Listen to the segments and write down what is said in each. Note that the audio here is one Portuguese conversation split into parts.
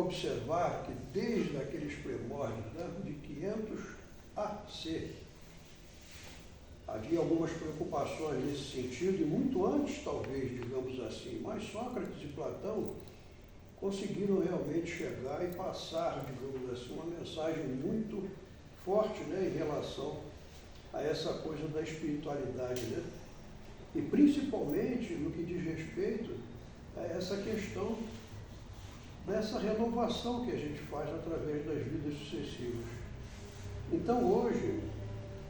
Observar que desde aqueles primórdios, né, de 500 AC, havia algumas preocupações nesse sentido, e muito antes, talvez, digamos assim, mas Sócrates e Platão conseguiram realmente chegar e passar, digamos assim, uma mensagem muito forte, né, em relação a essa coisa da espiritualidade, né? E principalmente no que diz respeito a essa questão dessa renovação que a gente faz através das vidas sucessivas. Então hoje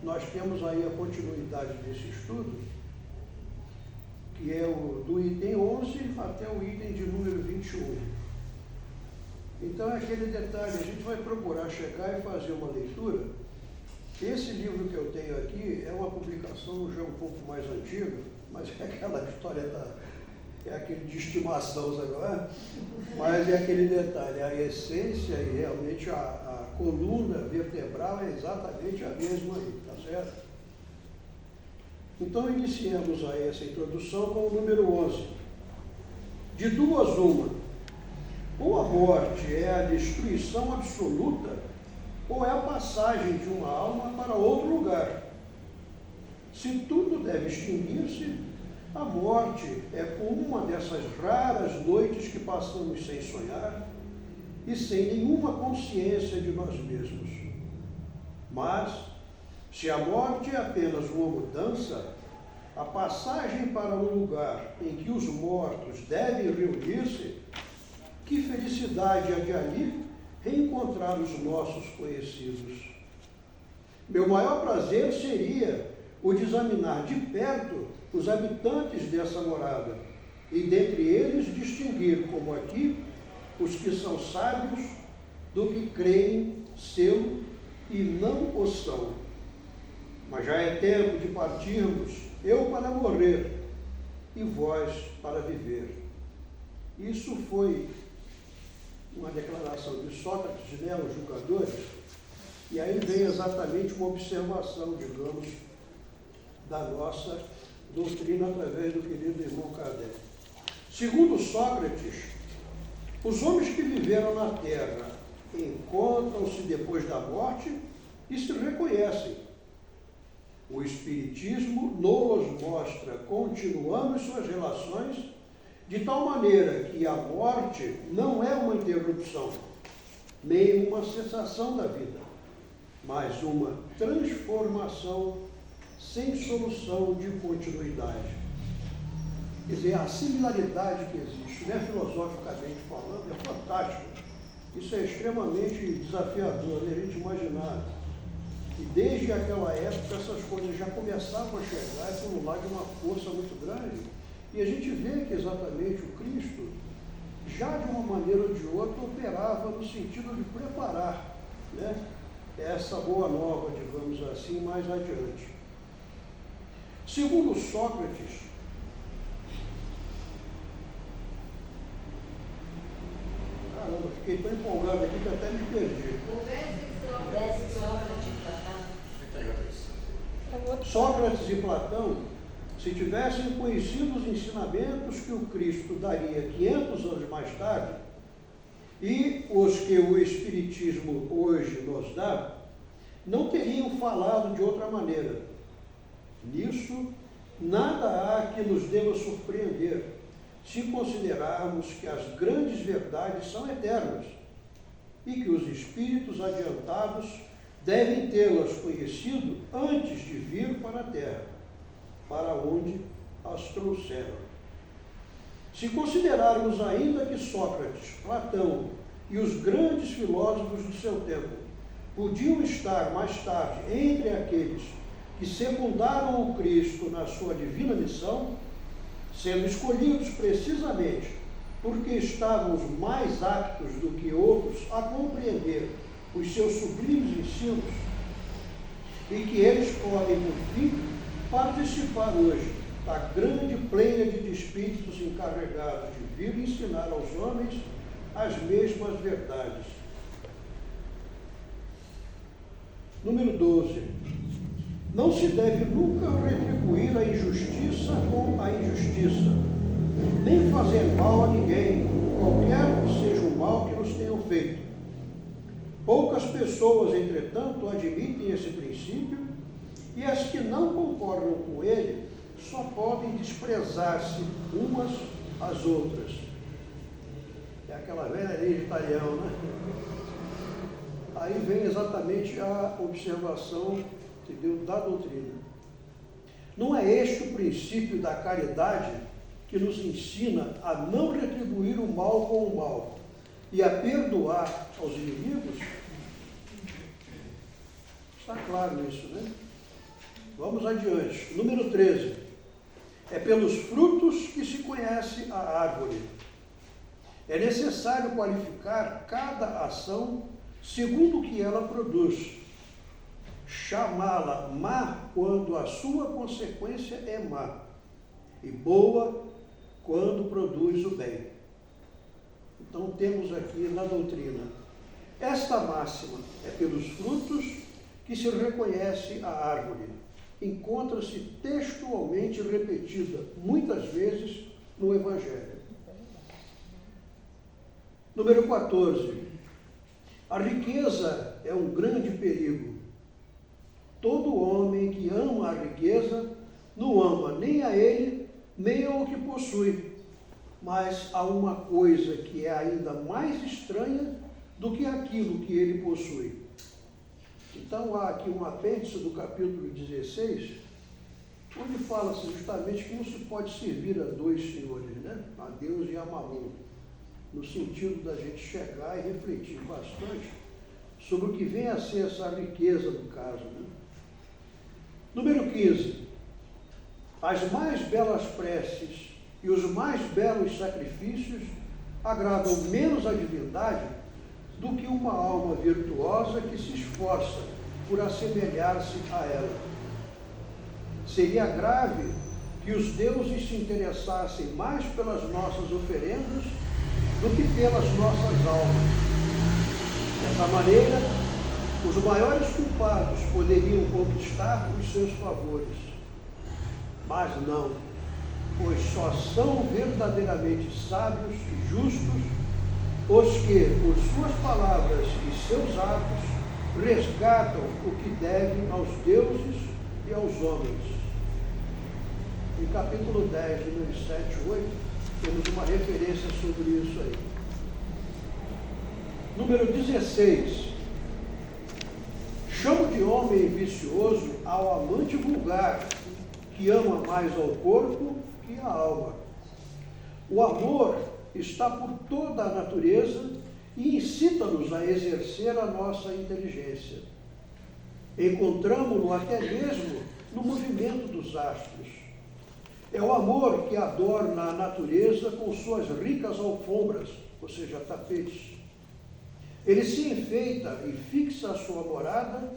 nós temos aí a continuidade desse estudo, que é do item 11 até o item de número 21. Então é aquele detalhe, a gente vai procurar chegar e fazer uma leitura. Esse livro que eu tenho aqui é uma publicação já um pouco mais antiga, mas é aquela história é aquele de estimação, sabe qual é? Mas é aquele detalhe, a essência e realmente a coluna vertebral é exatamente a mesma aí, tá certo? Então iniciamos aí essa introdução com o número 11. De duas uma, ou a morte é a destruição absoluta, ou é a passagem de uma alma para outro lugar. Se tudo deve extinguir-se, a morte é como uma dessas raras noites que passamos sem sonhar e sem nenhuma consciência de nós mesmos. Mas, se a morte é apenas uma mudança, a passagem para um lugar em que os mortos devem reunir-se, que felicidade há de ali reencontrar os nossos conhecidos. Meu maior prazer seria o de examinar de perto os habitantes dessa morada, e dentre eles distinguir, como aqui, os que são sábios do que creem sê-lo e não o são. Mas já é tempo de partirmos, eu para morrer e vós para viver. Isso foi uma declaração de Sócrates, né, aos julgadores, e aí vem exatamente uma observação, digamos, da nossa doutrina através do querido irmão Kardec. Segundo Sócrates, os homens que viveram na Terra encontram-se depois da morte e se reconhecem. O Espiritismo nos mostra continuando suas relações de tal maneira que a morte não é uma interrupção, nem uma cessação da vida, mas uma transformação sem solução de continuidade. Quer dizer, a similaridade que existe, né, filosoficamente falando, é fantástica. Isso é extremamente desafiador, né, a gente imaginar. E desde aquela época essas coisas já começavam a chegar e por um lado de uma força muito grande. E a gente vê que exatamente o Cristo, já de uma maneira ou de outra, operava no sentido de preparar, né, essa boa nova, digamos assim, mais adiante. Segundo Sócrates, caramba, fiquei tão empolgado aqui que até me perdi. Sócrates e Platão, se tivessem conhecido os ensinamentos que o Cristo daria 500 anos mais tarde, e os que o Espiritismo hoje nos dá, não teriam falado de outra maneira. Nisso, nada há que nos deva surpreender, se considerarmos que as grandes verdades são eternas e que os espíritos adiantados devem tê-las conhecido antes de vir para a Terra, para onde as trouxeram. Se considerarmos ainda que Sócrates, Platão e os grandes filósofos do seu tempo podiam estar mais tarde entre aqueles que secundaram o Cristo na sua divina missão, sendo escolhidos precisamente porque estávamos mais aptos do que outros a compreender os seus sublimes ensinos, e que eles podem, por fim, participar hoje da grande plêiade de espíritos encarregados de vir ensinar aos homens as mesmas verdades. Número 12. Não se deve nunca retribuir a injustiça com a injustiça, nem fazer mal a ninguém, qualquer que seja o mal que nos tenham feito. Poucas pessoas, entretanto, admitem esse princípio, e as que não concordam com ele só podem desprezar-se umas às outras. É aquela velha lei de Italião, né? Aí vem exatamente a observação, entendeu, da doutrina. Não é este o princípio da caridade que nos ensina a não retribuir o mal com o mal e a perdoar aos inimigos? Está claro isso, né? Vamos adiante. Número 13. É pelos frutos que se conhece a árvore. É necessário qualificar cada ação segundo o que ela produz. Chamá-la má quando a sua consequência é má, e boa quando produz o bem. Então temos aqui na doutrina, esta máxima é pelos frutos que se reconhece a árvore. Encontra-se textualmente repetida muitas vezes no Evangelho. Número 14. A riqueza é um grande perigo. Todo homem que ama a riqueza não ama nem a ele, nem ao que possui. Mas há uma coisa que é ainda mais estranha do que aquilo que ele possui. Então há aqui um apêndice do capítulo 16, onde fala-se justamente que não se pode servir a dois senhores, né? A Deus e a Mamon, no sentido da gente chegar e refletir bastante sobre o que vem a ser essa riqueza do caso, né? Número 15. As mais belas preces e os mais belos sacrifícios agradam menos a divindade do que uma alma virtuosa que se esforça por assemelhar-se a ela. Seria grave que os deuses se interessassem mais pelas nossas oferendas do que pelas nossas almas. Dessa maneira, os maiores culpados poderiam conquistar os seus favores. Mas não, pois só são verdadeiramente sábios e justos os que, por suas palavras e seus atos, resgatam o que devem aos deuses e aos homens. Em capítulo 10, números 7 e 8, temos uma referência sobre isso aí. Número 16. Chamo de homem vicioso ao amante vulgar, que ama mais ao corpo que à alma. O amor está por toda a natureza e incita-nos a exercer a nossa inteligência. Encontramo-lo até mesmo no movimento dos astros. É o amor que adorna a natureza com suas ricas alfombras, ou seja, tapetes. Ele se enfeita e fixa a sua morada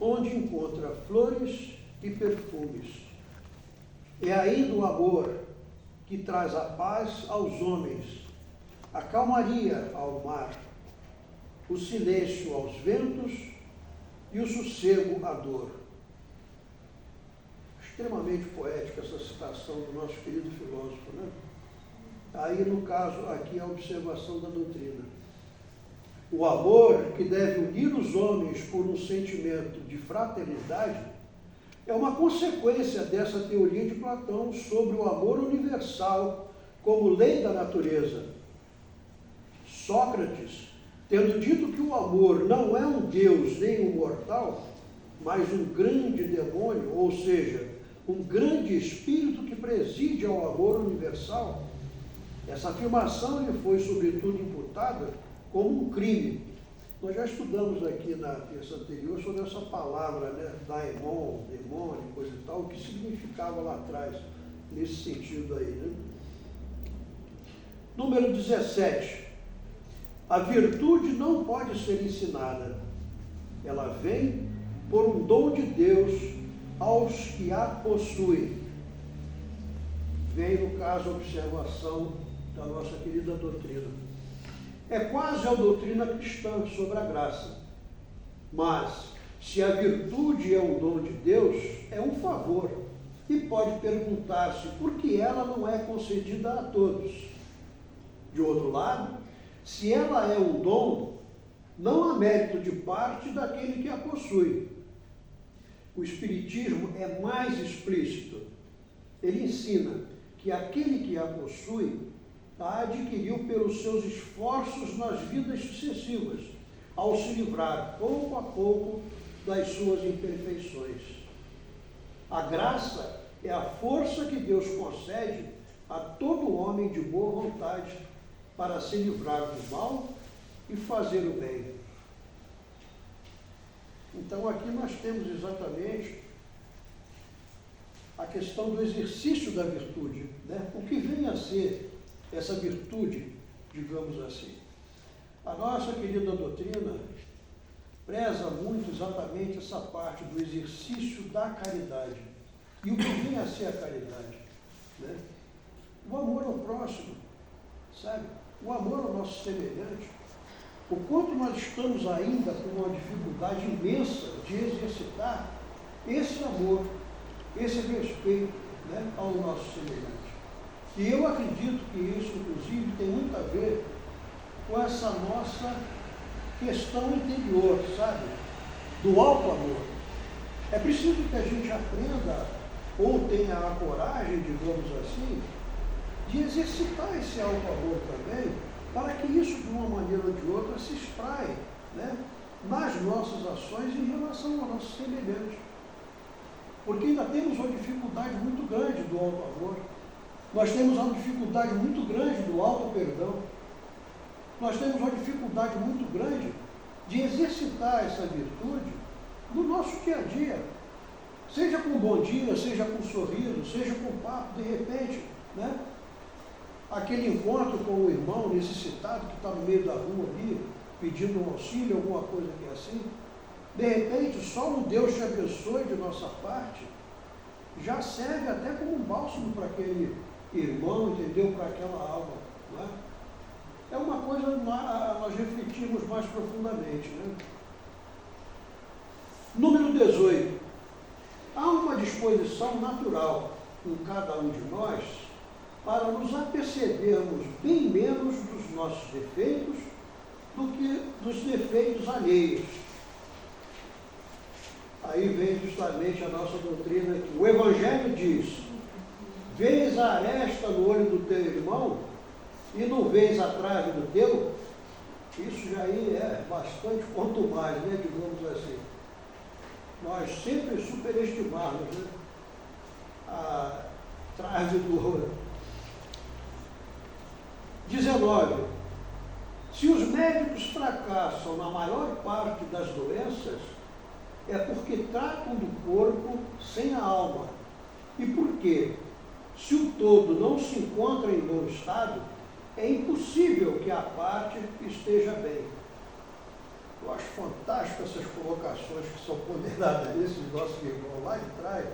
onde encontra flores e perfumes. É ainda o amor que traz a paz aos homens, a calmaria ao mar, o silêncio aos ventos e o sossego à dor. Extremamente poética essa citação do nosso querido filósofo, né? Aí, no caso, aqui a observação da doutrina. O amor que deve unir os homens por um sentimento de fraternidade é uma consequência dessa teoria de Platão sobre o amor universal como lei da natureza. Sócrates, tendo dito que o amor não é um Deus nem um mortal, mas um grande demônio, ou seja, um grande espírito que preside ao amor universal, essa afirmação lhe foi, sobretudo, imputada como um crime. Nós já estudamos aqui na terça anterior sobre essa palavra, né, daemon, demônio, coisa e tal, o que significava lá atrás, nesse sentido aí, né? Número 17. A virtude não pode ser ensinada. Ela vem por um dom de Deus aos que a possuem. Vem, no caso, a observação da nossa querida doutrina. É quase a doutrina cristã sobre a graça. Mas, se a virtude é um dom de Deus, é um favor. E pode perguntar-se por que ela não é concedida a todos. De outro lado, se ela é um dom, não há mérito de parte daquele que a possui. O Espiritismo é mais explícito. Ele ensina que aquele que a possui a adquiriu pelos seus esforços nas vidas sucessivas, ao se livrar, pouco a pouco, das suas imperfeições. A graça é a força que Deus concede a todo homem de boa vontade para se livrar do mal e fazer o bem. Então aqui nós temos exatamente a questão do exercício da virtude, né? O que vem a ser essa virtude, digamos assim. A nossa querida doutrina preza muito exatamente essa parte do exercício da caridade. E o que vem a ser a caridade? Né? O amor ao próximo, sabe? O amor ao nosso semelhante. O quanto nós estamos ainda com uma dificuldade imensa de exercitar esse amor, esse respeito, né, ao nosso semelhante. E eu acredito que isso, inclusive, tem muito a ver com essa nossa questão interior, sabe? Do alto amor. É preciso que a gente aprenda, ou tenha a coragem, digamos assim, de exercitar esse alto amor também, para que isso, de uma maneira ou de outra, se extraia, né, nas nossas ações em relação ao nosso semelhante. Porque ainda temos uma dificuldade muito grande do alto amor. Nós temos uma dificuldade muito grande do alto perdão. Nós temos uma dificuldade muito grande de exercitar essa virtude no nosso dia a dia. Seja com um bom dia, seja com um sorriso, seja com um papo, de repente, né? Aquele encontro com o irmão necessitado que está no meio da rua ali, pedindo um auxílio, alguma coisa que é assim. De repente, só um Deus te abençoe de nossa parte, já serve até como um bálsamo para aquele irmão, entendeu? Para aquela alma. Não é? É uma coisa nós refletirmos mais profundamente. Né? Número 18. Há uma disposição natural em cada um de nós para nos apercebermos bem menos dos nossos defeitos do que dos defeitos alheios. Aí vem justamente a nossa doutrina aqui. O Evangelho diz: vês a aresta no olho do teu irmão e não vês a trave do teu? Isso já aí é bastante quanto mais, né, digamos assim. Nós sempre superestimamos, né, a trave do olho. 19. Se os médicos fracassam na maior parte das doenças, é porque tratam do corpo sem a alma. E por quê? Se o todo não se encontra em bom estado, é impossível que a parte esteja bem. Eu acho fantástico essas colocações que são ponderadas nesses nossos irmãos lá de trás,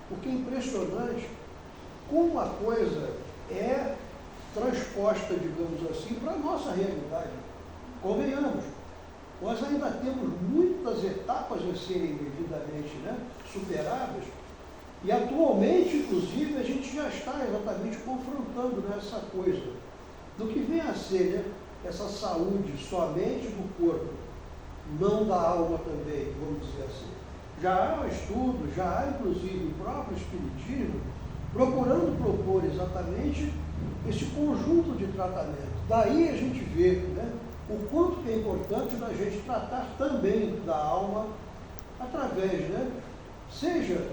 porque é impressionante como a coisa é transposta, digamos assim, para a nossa realidade. Convenhamos, nós ainda temos muitas etapas a serem devidamente, né, superadas, e atualmente, inclusive, a gente já está exatamente confrontando, né, essa coisa do que vem a ser, né, essa saúde somente do corpo, não da alma também, vamos dizer assim. Já há estudo, já há inclusive o próprio Espiritismo procurando propor exatamente esse conjunto de tratamento. Daí a gente vê, né, o quanto que é importante da gente tratar também da alma através, né, seja,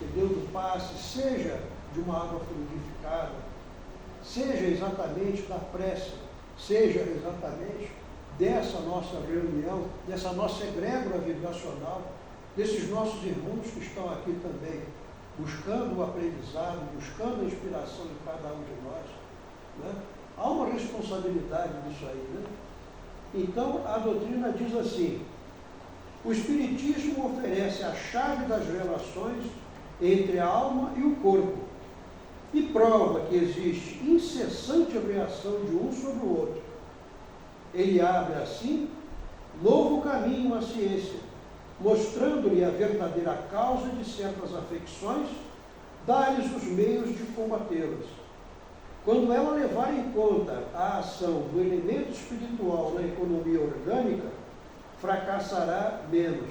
entendeu, do passe, seja de uma água fluidificada, seja exatamente da prece, seja exatamente dessa nossa reunião, dessa nossa egrégora vibracional, desses nossos irmãos que estão aqui também, buscando o aprendizado, buscando a inspiração em cada um de nós. Né? Há uma responsabilidade disso aí. Né? Então, a doutrina diz assim: o Espiritismo oferece a chave das relações entre a alma e o corpo e prova que existe incessante reação de um sobre o outro. Ele abre, assim, novo caminho à ciência, mostrando-lhe a verdadeira causa de certas afecções, dá-lhes os meios de combatê-las. Quando ela levar em conta a ação do elemento espiritual na economia orgânica, fracassará menos.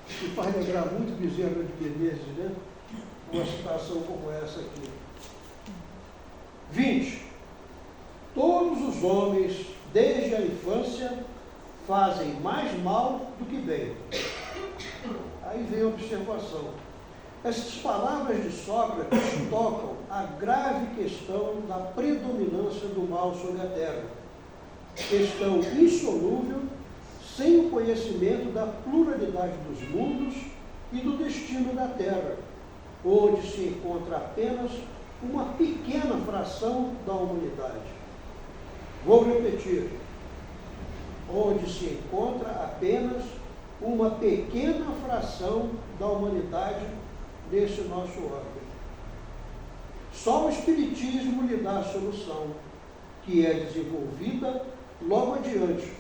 E faz lembrar muito Bezerra de Menezes, né? Uma citação como essa aqui. 20. Todos os homens, desde a infância, fazem mais mal do que bem. Aí vem a observação. Essas palavras de Sócrates tocam a grave questão da predominância do mal sobre a terra. Questão insolúvel, sem o conhecimento da pluralidade dos mundos e do destino da terra, onde se encontra apenas uma pequena fração da humanidade. Vou repetir. Onde se encontra apenas uma pequena fração da humanidade desse nosso órgão. Só o Espiritismo lhe dá a solução, que é desenvolvida logo adiante,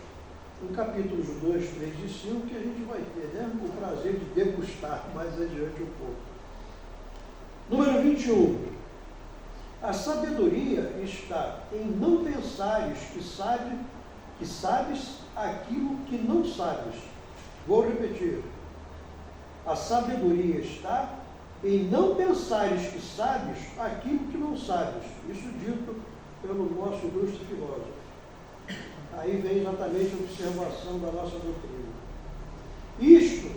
em capítulos 2, 3 e 5, que a gente vai ter, né, o prazer de degustar mais adiante um pouco. Número 21. A sabedoria está em não pensares que sabes aquilo que não sabes. Vou repetir. A sabedoria está em não pensares que sabes aquilo que não sabes. Isso dito pelo nosso ilustre filósofo. Aí vem exatamente a observação da nossa doutrina. Isto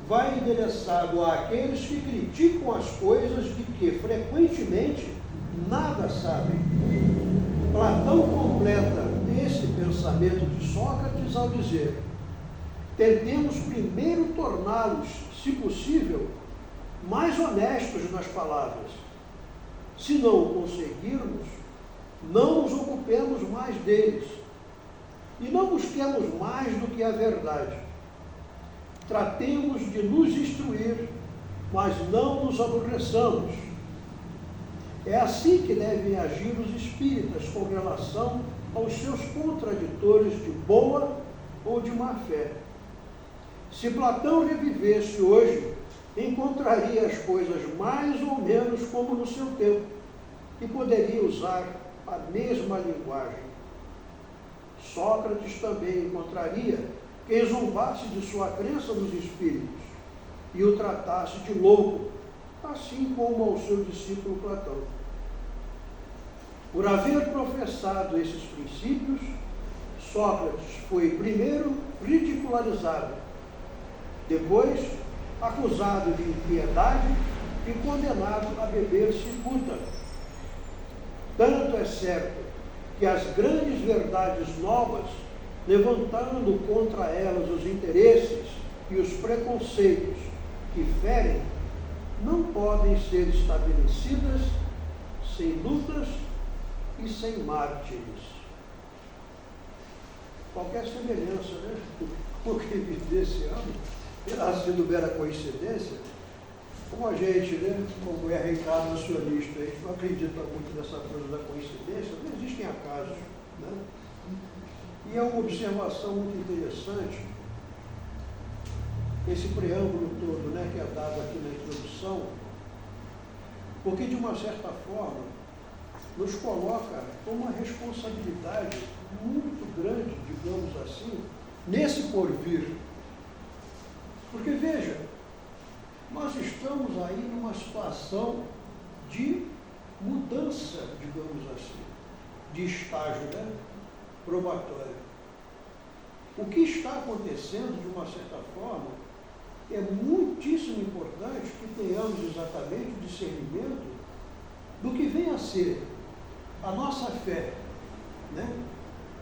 vai endereçado àqueles que criticam as coisas de que frequentemente nada sabem. Platão completa esse pensamento de Sócrates ao dizer: tentemos primeiro torná-los, se possível, mais honestos nas palavras. Se não o conseguirmos, não nos ocupemos mais deles e não busquemos mais do que a verdade. Tratemos de nos instruir, mas não nos aborreçamos. É assim que devem agir os espíritas com relação aos seus contraditores de boa ou de má fé. Se Platão revivesse hoje, encontraria as coisas mais ou menos como no seu tempo e poderia usar a mesma linguagem. Sócrates também encontraria quem zombasse de sua crença nos espíritos e o tratasse de louco, assim como ao seu discípulo Platão. Por haver professado esses princípios, Sócrates foi primeiro ridicularizado, depois acusado de impiedade e condenado a beber cicuta. Tanto é certo que as grandes verdades novas, levantando contra elas os interesses e os preconceitos que ferem, não podem ser estabelecidas sem lutas e sem mártires. Qualquer semelhança, né? O que vive esse ano terá sido mera coincidência, como a gente, né? Como é Ricardo acionista, a gente não acredita muito nessa coisa da coincidência, não existem acasos, né? E é uma observação muito interessante, esse preâmbulo todo, né, que é dado aqui na introdução, porque de uma certa forma nos coloca com uma responsabilidade muito grande, digamos assim, nesse porvir. Porque veja, nós estamos aí numa situação de mudança, digamos assim, de estágio, né, probatório. O que está acontecendo, de uma certa forma, é muitíssimo importante que tenhamos exatamente o discernimento do que vem a ser a nossa fé, né?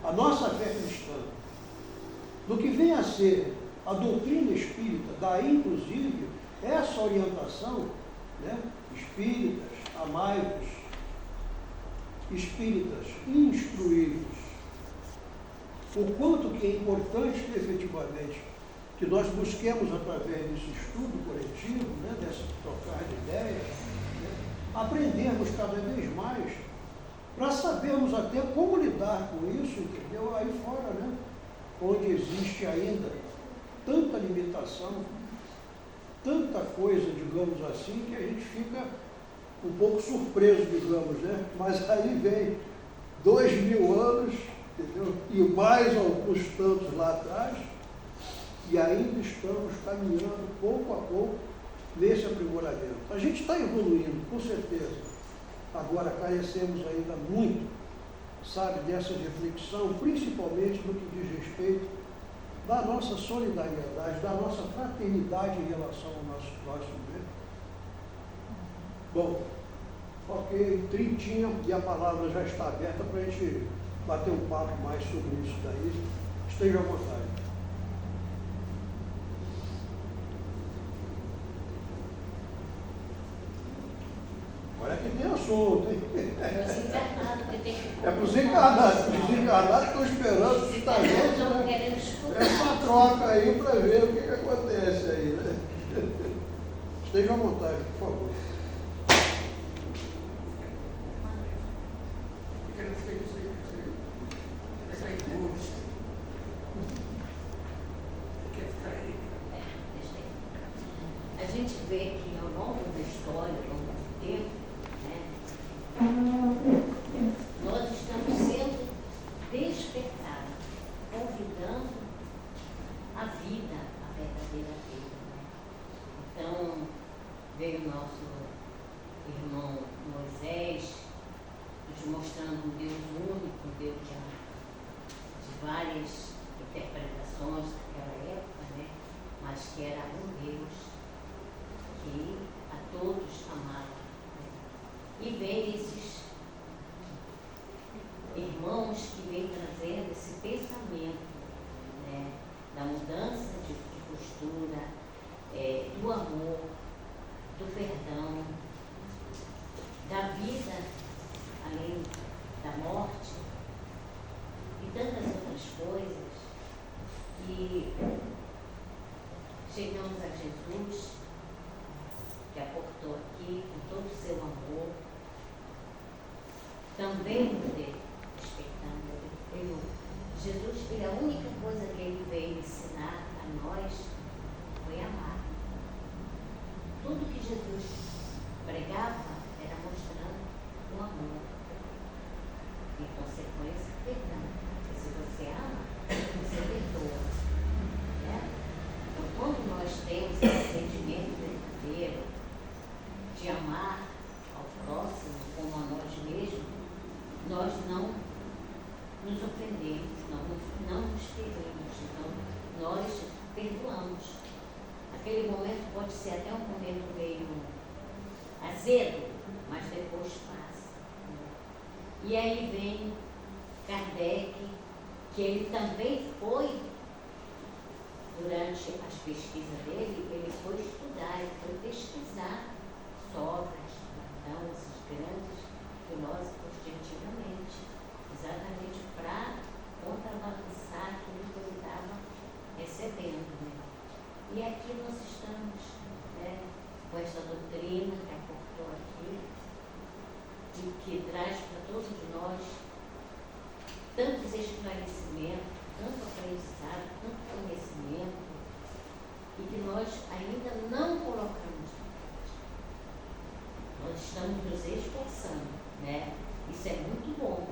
A nossa fé cristã, do que vem a ser a doutrina espírita, daí inclusive essa orientação, né? Espíritas, amai-vos, espíritas, instruí-vos. O quanto que é importante que, efetivamente, que nós busquemos através desse estudo coletivo, né? Desse trocar de ideias, né? Aprendermos cada vez mais para sabermos até como lidar com isso, entendeu? Aí fora, né? Onde existe ainda tanta limitação, tanta coisa, digamos assim, que a gente fica um pouco surpreso, digamos, né? Mas aí vem 2000 anos, entendeu? E mais alguns tantos lá atrás, e ainda estamos caminhando pouco a pouco nesse aprimoramento. A gente está evoluindo, com certeza. Agora, carecemos ainda muito, sabe, dessa reflexão, principalmente no que diz respeito da nossa solidariedade, da nossa fraternidade em relação ao nosso próximo, né? Bom, ok, trintinha, e a palavra já está aberta para a gente bater um papo mais sobre isso daí. Esteja à vontade. Olha que tem assunto, hein? É para os encarnados. Os encarnados estão esperando os estagiários, né? Essa troca aí para ver o que acontece aí, né? Esteja à vontade, por favor. A gente vê que ao longo da história, ao longo do tempo, né, nós estamos sendo despertados, convidando a vida, a verdadeira vida. Né? Então, veio o nosso irmão Moisés, nos mostrando um Deus único, um Deus de várias interpretações daquela época, né? Mas que era um Deus que a todos amava. Né? E vem esses irmãos que vêm trazendo esse pensamento, né? Da mudança de postura, do amor, do perdão, da vida além da morte e tantas outras coisas, que chegamos a Jesus, que aportou aqui com todo o seu amor, também nos despertando. Jesus, a única coisa que ele veio ensinar a nós foi amar. Tudo que Jesus pregava era mostrando o amor. Em consequência, perdão. Porque se você ama, você perdoa. Né? Então, quando nós temos esse sentimento verdadeiro de amar ao próximo como a nós mesmos, nós não nos ofendemos, não nos ferimos. Então, nós perdoamos. Aquele momento pode ser até um momento meio azedo, mas depois passa. E aí vem Kardec, que ele também foi, durante as pesquisas dele, ele foi estudar, ele foi pesquisar Sócrates, Platão, esses grandes filósofos de antigamente, exatamente para contrabalançar aquilo que ele estava recebendo. Né? E aqui nós estamos, né, com essa doutrina que aportou aqui, e que traz para todos nós tantos esclarecimentos, tanto aprendizado, tanto conhecimento, e que nós ainda não colocamos em prática. Nós estamos nos esforçando, né? Isso é muito bom.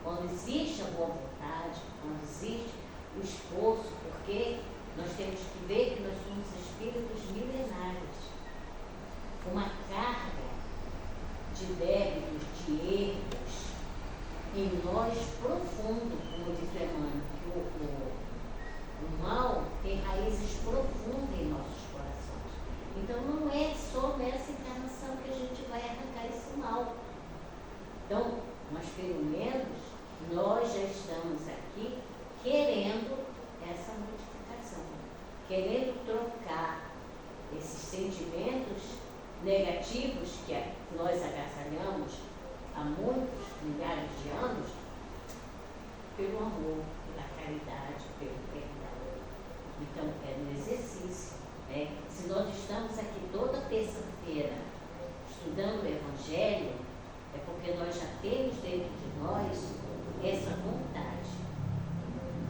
Quando existe a boa vontade, quando existe o esforço, porque nós temos que ver que nós somos espíritos milenares, com uma carga de débitos, de erros, em nós profundo, como diz o Emmanuel, que o mal tem raízes profundas em nossos corações. Então não é só nessa encarnação que a gente vai arrancar esse mal. Então, mas pelo menos nós já estamos aqui querendo essa modificação, querendo trocar esses sentimentos negativos que nós agasalhamos há muitos milhares de anos, pelo amor, pela caridade, pelo perdão. Então, é no exercício. Né? Se nós estamos aqui toda terça-feira estudando o Evangelho, é porque nós já temos dentro de nós essa vontade.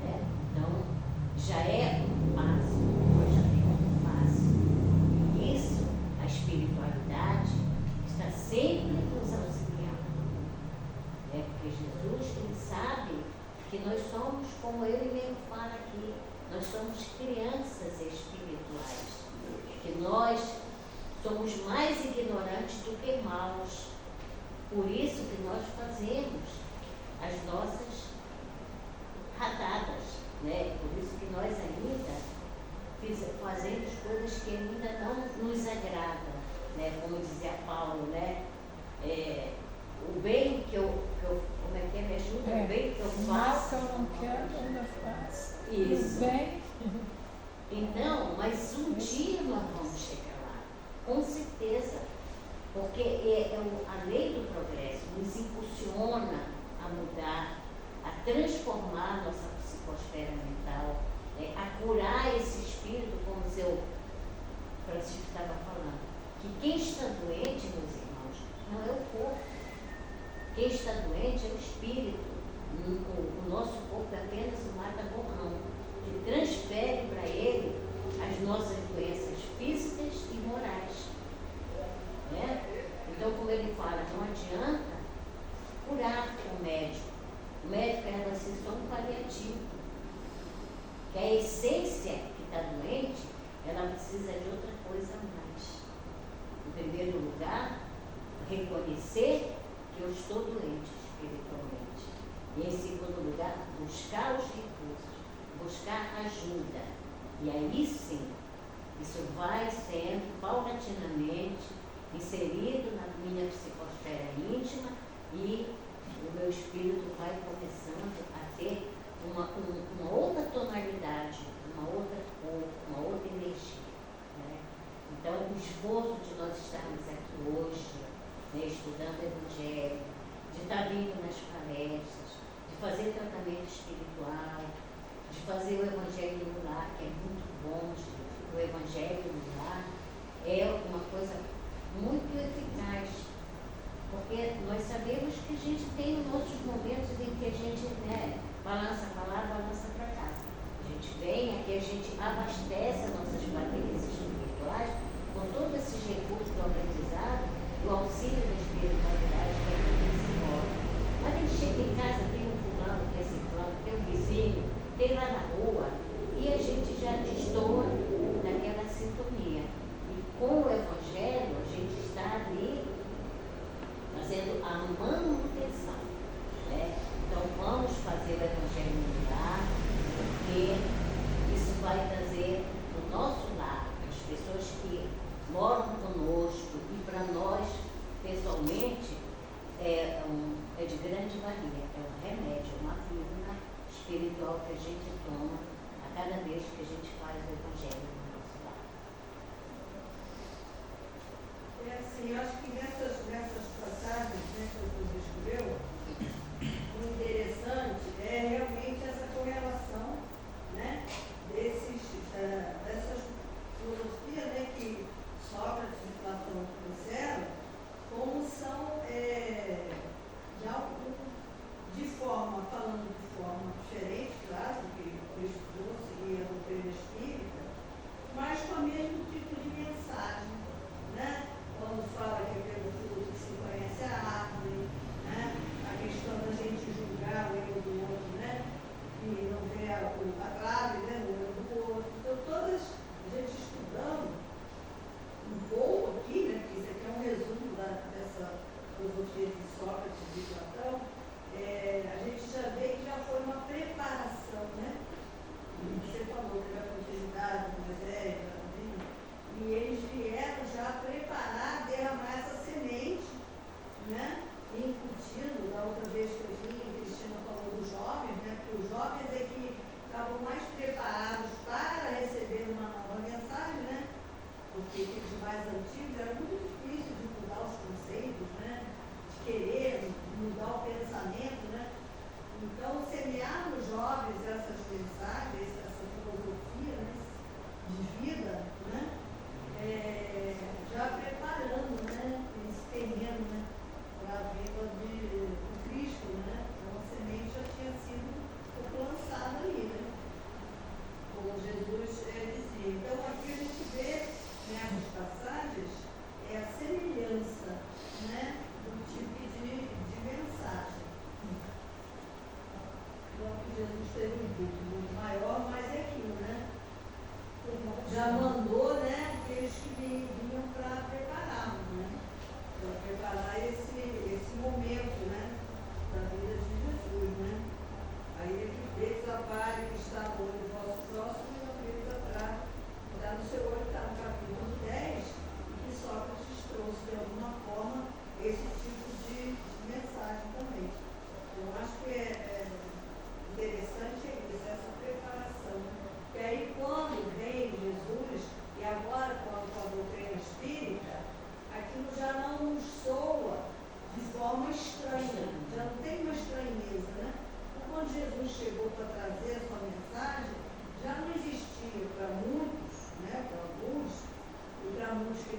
Né? Então, já é um passo, nós já temos um passo. E isso, a espiritualidade, está sempre nos auxiliando. Né? Porque Jesus, ele sabe que nós somos, como ele mesmo fala aqui, nós somos crianças espirituais. Que nós somos mais ignorantes do que maus. Por isso que nós fazemos as nossas radadas, né? Por isso que nós ainda fazemos coisas que ainda não nos agradam, né? Como dizia Paulo, né? O bem que eu como é que me ajuda? O bem que eu faço. O mal que eu não quero, eu ainda faço. Isso. O bem. Então, mas um dia nós vamos chegar lá, com certeza, porque a lei do progresso nos impulsiona a mudar, a transformar nossa psicosfera mental, a curar esse espírito, como o seu Francisco estava falando, que quem está doente, meus irmãos, não é o corpo. Quem está doente é o espírito. O nosso corpo é apenas um mata-borrão, que transfere para ele as nossas doenças físicas e morais. Né? Então, como ele fala, não adianta curar o médico. O médico é assim, só um paliativo. Que a essência que está doente, ela precisa de outra coisa mais. Em primeiro lugar, reconhecer que eu estou doente espiritualmente. E em segundo lugar, buscar os recursos, buscar ajuda. E aí sim, isso vai sendo paulatinamente inserido na minha psicosfera íntima e o meu espírito vai começando a ter uma outra tonalidade, uma outra cor, uma outra energia. Né? Então, o esforço de nós estarmos aqui hoje, né, estudando o Evangelho, de estar vindo nas palestras, de fazer tratamento espiritual, de fazer o Evangelho no lar, que é muito bom, o Evangelho no lar é uma coisa muito eficaz, porque nós sabemos que a gente tem outros momentos em que a gente, né, balança para lá, balança para cá. A gente vem aqui, a gente abastece as nossas baterias espirituais com todos esses recursos do aprendizado, do auxílio da espiritualidade que é embora. Mas a gente chega em casa, tem um fulano, tem esse fulano, tem um vizinho, tem lá na rua, e a gente já destoa daquela sintonia. E com o Evangelho, a gente está ali fazendo a manutenção. Né? Então, vamos fazer o Evangelho no lar, porque isso vai trazer no nosso lar, as pessoas que moram conosco e para nós, pessoalmente, é de grande valia, é um remédio, uma pílula espiritual que a gente toma a cada vez que a gente faz o Evangelho no nosso lar. É assim, eu acho que nessas passagens, né, que você escreveu, o interessante é realmente essa correlação, né, dessas filosofias, né, que Sócrates e Platão trouxeram, como são falando de forma diferente, claro, do que Cristo trouxe e a doutrina espírita, mas com o mesmo tipo de mensagem, né? Quando fala que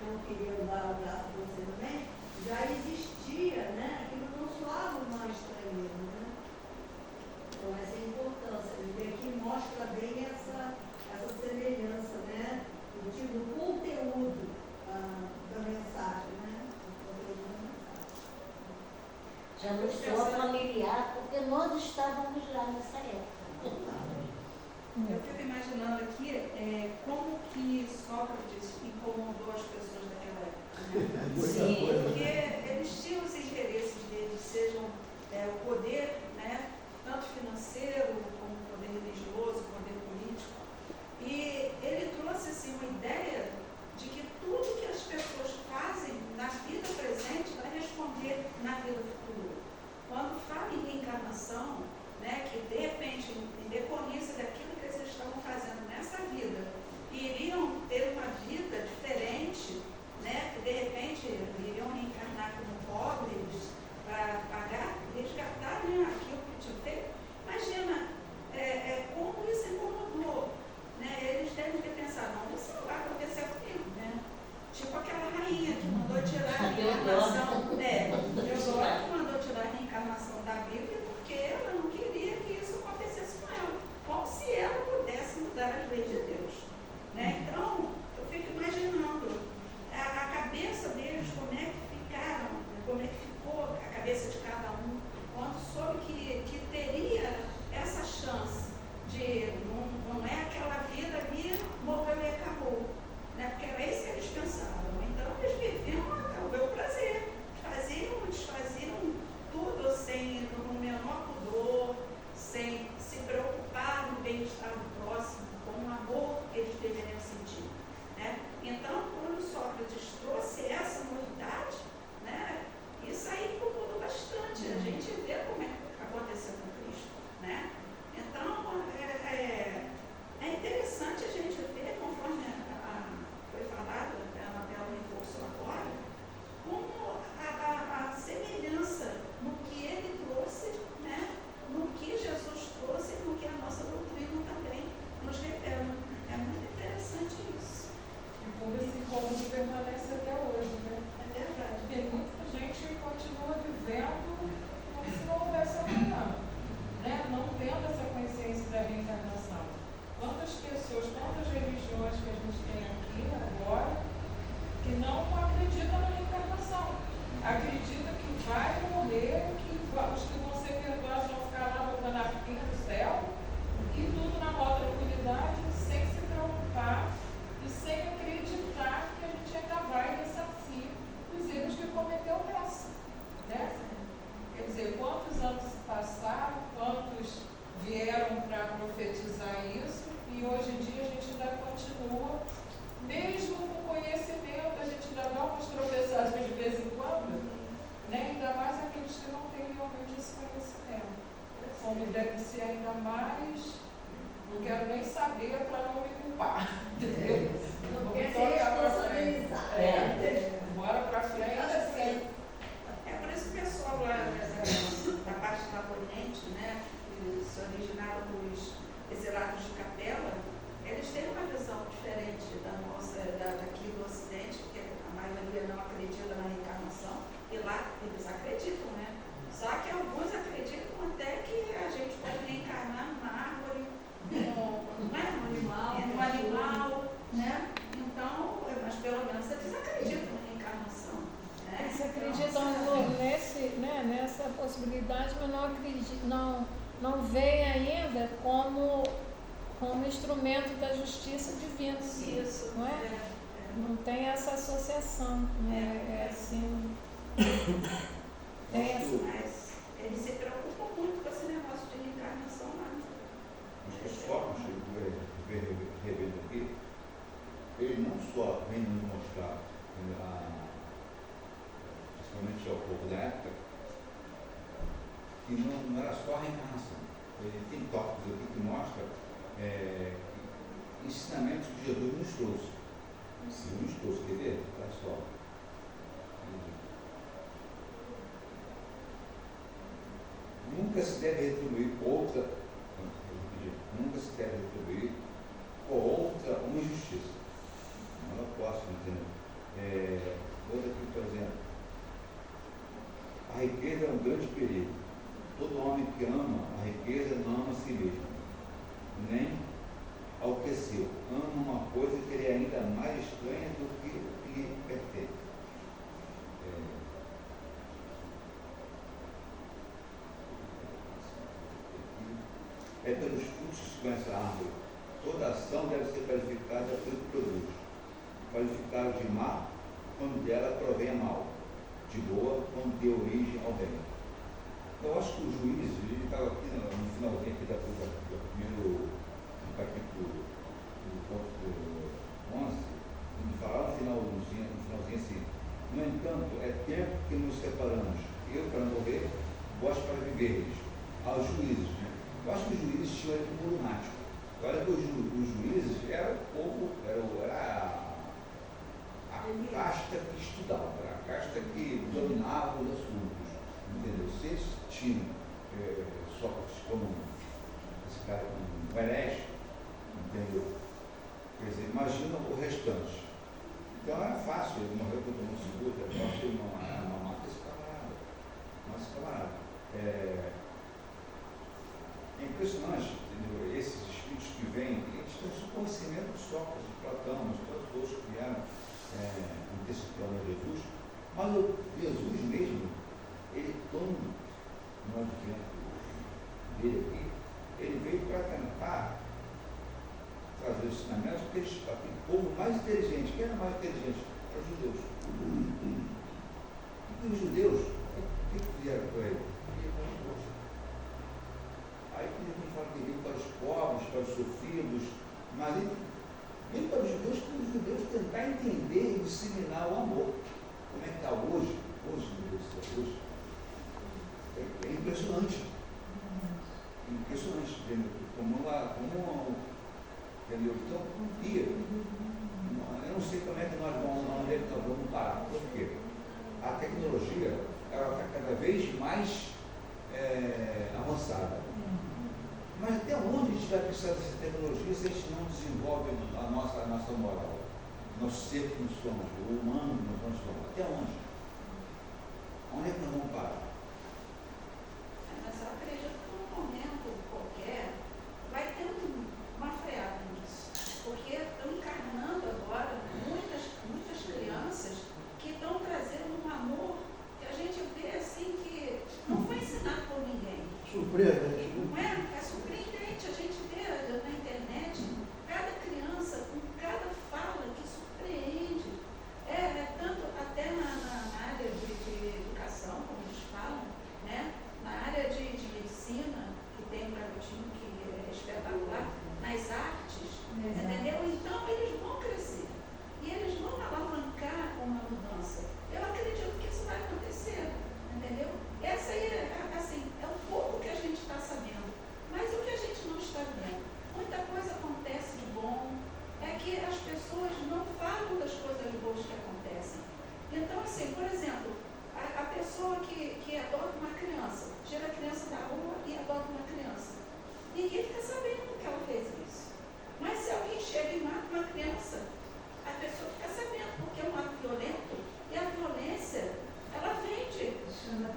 não queriam dar o braço a você também, já existia, né? Aquilo não soava uma estranheza, né? Então essa é a importância, ele aqui mostra bem essa semelhança, né? Do conteúdo da mensagem, né? Do conteúdo da mensagem. Já nos soa familiar, porque nós estávamos lá nessa época. Eu fico imaginando aqui como que Sócrates incomodou as pessoas daquela época. Né? Sim. Porque eles tinham os interesses deles, sejam o poder, né, tanto financeiro como o poder religioso, o poder político. E ele trouxe assim, uma ideia de que tudo que as pessoas fazem na vida presente vai responder na vida futura. Quando fala em reencarnação, né, que de repente, em decorrência daquilo que eles estavam fazendo nessa vida, iriam ter uma vida diferente, né, que de repente iriam reencarnar como pobres para pagar, resgatar, né, aquilo que tinham feito. Imagina como isso incomodou. Né? Eles devem ter pensado, não, isso não vai acontecer comigo, né? Tipo aquela rainha que mandou tirar a reencarnação. Teodora que mandou tirar a reencarnação da Bíblia porque ela não queria que isso acontecesse com ela. Como se ela pudesse mudar as leis de Deus. Né? Então, eu fico imaginando a cabeça deles, como é que ficaram, como é que ficou a cabeça de cada um, quando soube que teria essa chance de, não é aquela vida ali, morreu e acabou. Né? Porque era isso que eles pensavam. Então, eles viviam o meu prazer. Desfaziam tudo sem, no menor pudor, sem se preocupar no bem-estar do próximo, com o amor que eles deveriam sentir. Né? Então, quando Sócrates trouxe essa novidade, né, isso aí incomodou bastante. A gente vê como é que aconteceu com Cristo. Né? Então, é interessante a gente ver, conforme foi falado, a Anabela reforçou agora, como a semelhança no que ele trouxe, né, no que Jesus trouxe e no que a nossa doutrina também nos revela. É muito interessante isso. E como esse incômodo permanece até hoje, né? É verdade. Porque muita gente continua vivendo como se não houvesse amanhã, né? Não tendo essa consciência da reencarnação. Quantas pessoas, quantas religiões que a gente tem aqui agora que não acreditam na reencarnação? Acredita que vai morrer, que os que vão ser perdoados vão ficar lá botando a pinha do céu, e tudo na maior tranquilidade, sem se preocupar e sem acreditar que a gente ainda vai ressarcir os erros que cometeu nessa. Né? Quer dizer, quantos anos se passaram, quantos vieram para profetizar isso, e hoje em dia a gente ainda continua, mesmo com conhecimento, a gente ainda dá umas tropeçadas de vez em quando, né? Ainda mais aqueles que não têm realmente esse conhecimento. Como deve ser ainda mais, não quero nem saber para não me culpar. Entendeu? Não quer se responsabilizar. Bora para frente. É por isso que o pessoal lá da parte lá do Oriente, né, que se originaram dos exilados de Capela, eles têm uma visão diferente da nossa, daqui do Ocidente, porque a maioria não acredita na reencarnação, e lá eles acreditam, né? Só que alguns acreditam até que a gente pode reencarnar numa árvore, num animal, né? Então, mas pelo menos eles acreditam na reencarnação. Né? Eles acreditam nessa possibilidade, mas não acreditam, não veem ainda como instrumento da justiça divina. Isso. Não é? Não tem essa associação. Né? É assim. Mas eles se preocupam muito com esse negócio de reencarnação lá. Mas o Sócrates, revendo aqui, ele não só vem nos mostrar, principalmente ao povo da época, que não era só a reencarnação. Ele tem tópicos aqui que mostram ensinamentos que Jesus nos trouxe. Nos trouxe, quer ver? Olha só. Nunca se deve retribuir por outra uma injustiça. Não é o próximo, entendeu? um grande perigo. Todo homem que ama a riqueza não ama a si mesmo, nem ao que é seu. Ama uma coisa que ele é ainda mais estranha do que o que lhe pertence. É pelos frutos que se conhece a árvore. Toda ação deve ser qualificada pelo que produz. Qualificada de má, quando dela provém a mal. De boa, quando dê origem ao bem. Eu acho que o juiz, ele estava aqui no finalzinho aqui do primeiro capítulo do ponto 11, ele fala no finalzinho assim: no entanto, é tempo que nos separamos, eu para morrer, vós para viveres. Aos juízes, né? Eu acho que os juízes tinham ele como lunático. Olha que os juízes eram o povo, era a casta que estudava, era a casta que dominava os assuntos, entendeu? Se eles tinham Sócrates como esse cara como um herege, entendeu? Quer dizer, imagina o restante. Então era fácil, ele morreu porque não se luta, é fácil ele não mata esse camarada. Mas camarada. É impressionante, entendeu? Esses espíritos que vêm, eles têm o conhecimento de Sócrates, de Platão, mas todos os outros que vieram antecipando a Jesus, mas Jesus mesmo, ele toma no advento dele aqui, ele veio para tentar trazer os ensinamentos para aquele povo mais inteligente. Quem era mais inteligente? Eram os judeus. E os judeus, o que fizeram para ele? Aí ele fala que veio para os pobres, para os sofridos, mas ele veio para os judeus tentar entender e disseminar o amor. Como é que está hoje, é impressionante. Impressionante, entendeu? Entendeu? Então, eu não sei como é que nós vamos parar. Por quê? A tecnologia ela está cada vez mais avançada. Mas até onde a gente vai precisar dessa tecnologia se a gente não desenvolve a nossa moral? Nosso ser que nós somos, o humano que nós somos? Até onde? Onde é que nós vamos parar? Mas eu acredito que num momento qualquer vai ter uma freada nisso. Porque estão encarnando agora muitas crianças que estão trazendo um amor que a gente vê assim que não foi ensinado por ninguém. Surpreendente, né? Não é? É surpreendente. A gente vê na internet cada criança com cada fala que surpreende. Tanto até na área de educação, como eles falam, né? Na área de medicina, que tem um garotinho que é espetacular, nas artes, entendeu? Então eles vão crescer e eles vão alavancar uma mudança. Eu acredito que isso vai acontecer, entendeu? Essa aí é um pouco que a gente está sabendo, mas o que a gente não está vendo? Muita coisa acontece de bom, é que as pessoas não falam das coisas boas que acontecem. Então, assim, por exemplo, a pessoa que adota uma criança, tira a criança da rua e adota uma criança. Ninguém fica sabendo que ela fez isso. Mas se alguém chega e mata uma criança, a pessoa fica sabendo, porque é um ato violento, e a violência, ela vende,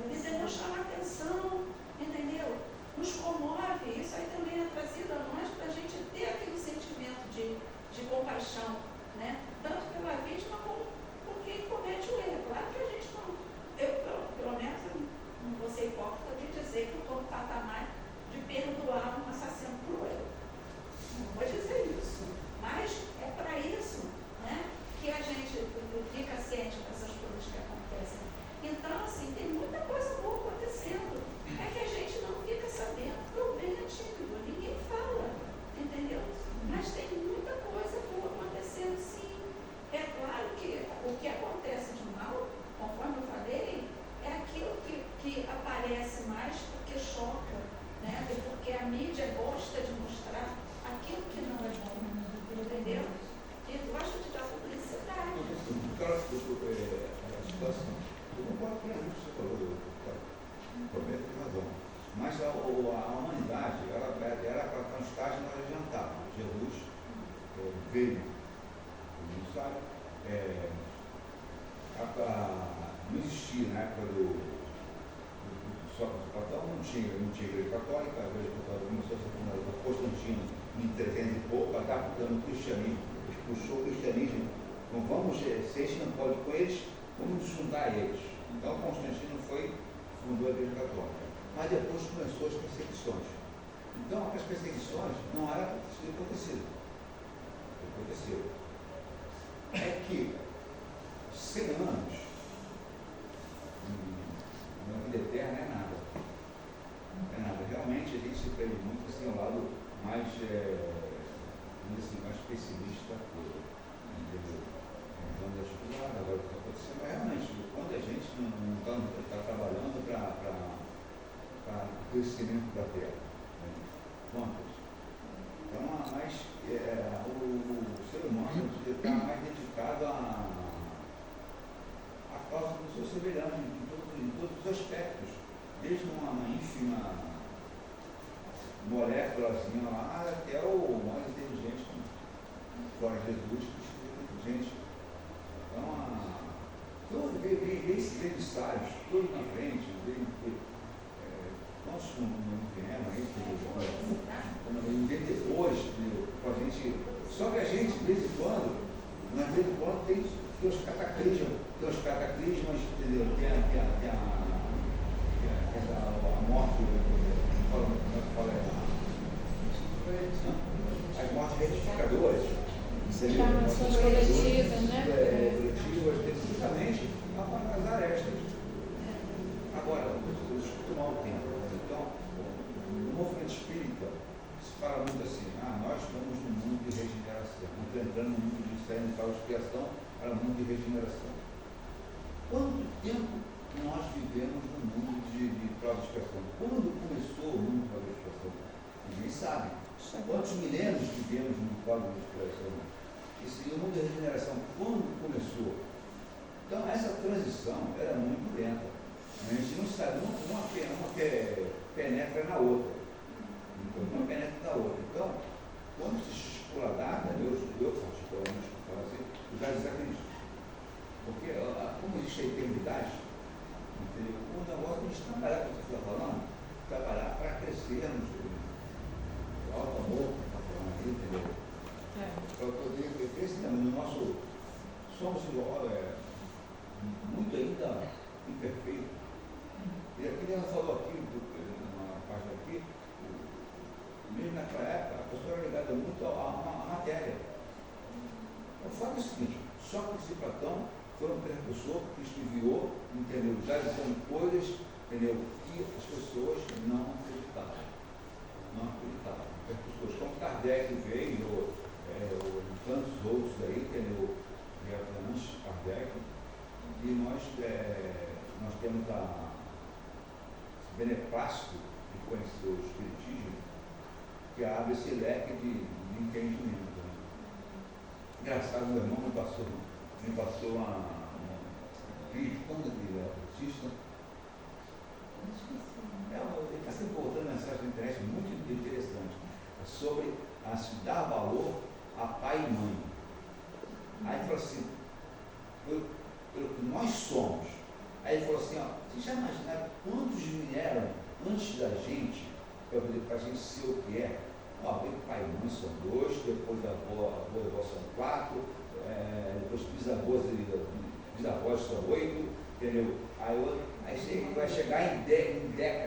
entendeu? Chama atenção, entendeu? Nos comove, isso aí também é trazido a nós para a gente ter aquele sentimento de compaixão, né? Tanto pela vítima como por quem comete o erro. Claro que a gente não, pelo menos, não vou ser hipócrita de dizer que eu estou no patamar de perdoar um assassino cruel. Não vou dizer isso, mas é para isso, né, que a gente fica ciente dessas coisas que acontecem. Então, assim, tem muita coisa boa acontecendo. É que a gente não fica sabendo, porque bem é tímido, ninguém fala, entendeu? Mas tem muita coisa boa acontecendo, sim. É claro que o que acontece de mal, conforme eu falei, é aquilo que aparece mais porque choca, né? E porque a mídia gosta de mostrar aquilo que não é bom, entendeu? E gosta de dar publicidade. A situação, eu concordo com isso que você falou, prometo que tem razão. Mas a humanidade, ela era para estar um estágio mais adiantado. Jesus veio, não sabe, não existia na época Sócrates e Platão, não tinha igreja católica, a igreja católica começou a ser fundada por Constantino em 300 e pouco, adaptando o cristianismo, expulsou o cristianismo. Então vamos, se a gente não pode com eles, vamos nos juntar a eles. Então Constantino fundou a igreja católica. Mas depois começou as perseguições. Então as perseguições não era para ter acontecido. Aconteceu. É que 100 anos, uma vida eterna é nada. É nada. Realmente a gente se prende muito assim, ao lado mais, assim, mais pessimista da coisa. Entendeu? Então, agora o que está acontecendo é realmente, quando a gente não está trabalhando para o crescimento da terra. Quantas? Então, mas o ser humano está mais dedicado à causa do seu semelhante em todos os aspectos, desde uma ínfima moléculazinha lá até o mais inteligente, fora Jesus, que é inteligente. Então, veio esses emissários todos na frente, nós não viemos aí, vendedores, com a gente. Só que a gente, de vez em quando, tem os cataclismas, entendeu? Tem a morte, as mortes retificadoras. Informações coletivas, né? Coletivas, especificamente as arestas. Agora, eu escuto mal o tempo. Então, no movimento espírita, se fala muito assim, nós estamos no mundo de regeneração, não estou entrando no mundo de sair para a expiação, para o mundo de regeneração. Quanto tempo nós vivemos no mundo de prova de expiação? Quando começou o mundo de prova de expiação? Ninguém sabe. Quantos milênios vivemos no prova de expiação? O mundo de regeneração, quando começou? Então, essa transição era muito lenta. A gente não sabe, uma penetra na outra. Uma penetra na outra. Então, quando se estipula a data, eu particularmente falo assim, eu já desacredito. Porque, como existe a eternidade, entendeu? O negócio de trabalhar, como você está falando, trabalhar para crescermos, alto amor, está falando aí, entendeu? Para poder crescer no nosso. Somos muito ainda imperfeitos. E aqui ela falou aqui, numa página aqui, mesmo naquela época, a pessoa era ligada muito à matéria. O fato é o seguinte, Sócrates e Platão foram precursores que enviou, entendeu? Já dizendo coisas, entendeu? Que as pessoas não acreditavam. Não acreditavam. Precursores, como Kardec veio, tantos outros aí, entendeu? Vieram antes, Kardec, e nós temos esse beneplácito de conhecer o Espiritismo, que abre esse leque de entendimento. Né? Engraçado, meu irmão me passou um vídeo, quando ele é autista, ele está sempre voltando mensagem na internet muito interessante, sobre se dar valor a pai e mãe. Aí ele falou assim, pelo que nós somos. Aí ele falou assim, vocês já imaginaram quantos vieram antes da gente, para a gente ser o que é? Veio pai e mãe são 2, depois avô e avó são 4, depois bisavós são 8, entendeu? Aí vai chegar em década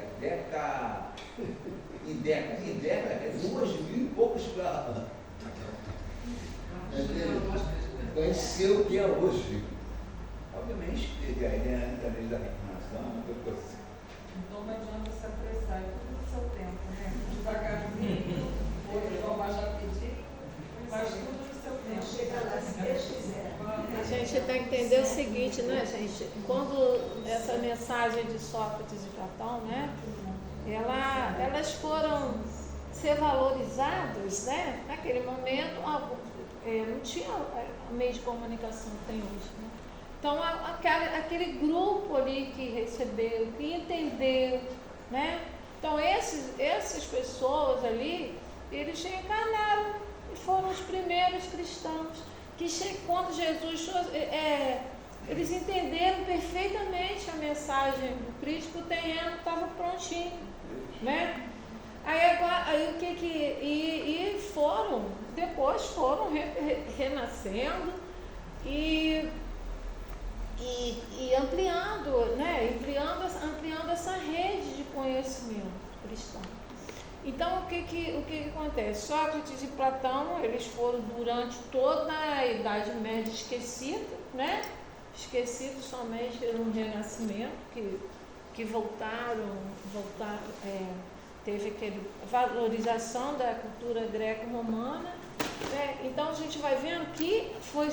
é 2.000 e poucos para conhecer o que é hoje. Obviamente, a ideia da reencarnação, Então não adianta se apressar, é tudo no seu tempo, né? Devagarzinho, ou mais rapidinho, mas tudo no seu tempo. Chega lá, se Deus quiser. A gente tem que entender o seguinte, né, gente? Quando essa mensagem de Sócrates e Platão, né, elas foram ser valorizadas, né? Naquele momento, não tinha meio de comunicação que tem hoje, né? Então, aquele grupo ali que recebeu, que entendeu, né? Então, essas pessoas ali, eles reencarnaram e foram os primeiros cristãos, que quando Jesus, eles entenderam perfeitamente a mensagem do Cristo, o terreno estava prontinho, né? Aí o que e foram, depois foram renascendo e ampliando, né? Ampliando essa rede de conhecimento cristão. Então, o que acontece? Sócrates e Platão, eles foram durante toda a Idade Média esquecidos, né? Esquecidos somente no Renascimento, que voltaram, teve aquela valorização da cultura greco-romana, né? Então, a gente vai vendo que foi